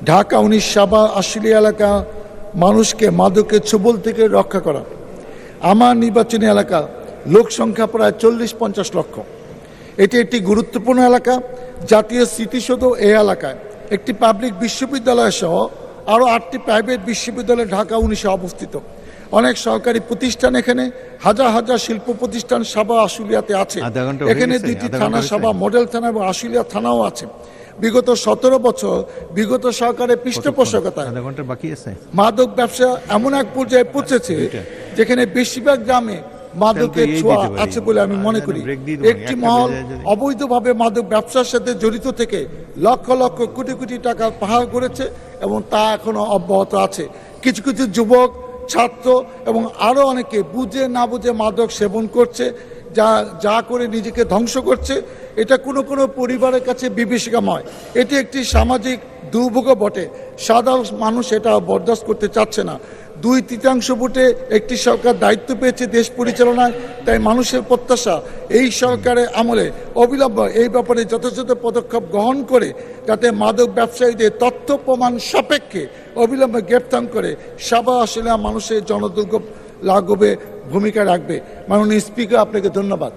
ঢাকা 19 সাবা আশুলিয়া এলাকা মানুষকে মাদকের ছোবল থেকে রক্ষা করা। আমার নির্বাচনী এলাকা লোক সংখ্যা প্রায় 40-50 লক্ষ। এটি একটি গুরুত্বপূর্ণ এলাকা। জাতীয় স্মৃতিসৌধ এই এলাকায় একটি পাবলিক বিশ্ববিদ্যালয় সহ আরও 8টি প্রাইভেট বিশ্ববিদ্যালয় ঢাকা 19-এ অবস্থিত। অনেক সরকারি প্রতিষ্ঠান এখানে, হাজার হাজার শিল্প প্রতিষ্ঠান সাবা আশুলিয়াতে আছে। এখানে 2টি থানা, সাবা মডেল থানা এবং আশুলিয়া থানাও আছে। বিগত 17 বছর বিগত সরকারের পৃষ্ঠপোষকতায় মাদক ব্যবসা এমন এক পর্যায়ে পৌঁছেছে যেখানে বেশিরভাগ গ্রামে মাদকের ছোঁয়া আছে বলে আমি মনে করি। একটি মহল অবৈধভাবে মাদক ব্যবসার সাথে জড়িত থেকে লক্ষ লক্ষ কোটি কোটি টাকা পাহাড় করেছে এবং তা এখনো অব্যাহত আছে। কিছু কিছু যুবক, ছাত্র এবং আরও অনেকে বুঝে না বুঝে মাদক সেবন করছে, যা করে নিজেকে ধ্বংস করছে। এটা কোনো কোনো পরিবারের কাছে বিভীষিকাময়। এটি একটি সামাজিক দুর্ভোগও বটে। সাধারণ মানুষ এটা বরদাস্ত করতে চাচ্ছে না। 2/3 ভোটে একটি সরকার দায়িত্ব পেয়েছে দেশ পরিচালনায়। তাই মানুষের প্রত্যাশা এই সরকারের আমলে অবিলম্বে এই ব্যাপারে যথাযথ পদক্ষেপ গ্রহণ করে যাতে মাদক ব্যবসায়ীদের তথ্য প্রমাণ সাপেক্ষে অবিলম্বে গ্রেপ্তার করে সাবা আশুলিয়া মানুষের জনদুর্ভোগ লাঘবে ভূমিকা রাখবে। মাননীয় স্পিকার, আপনাকে ধন্যবাদ।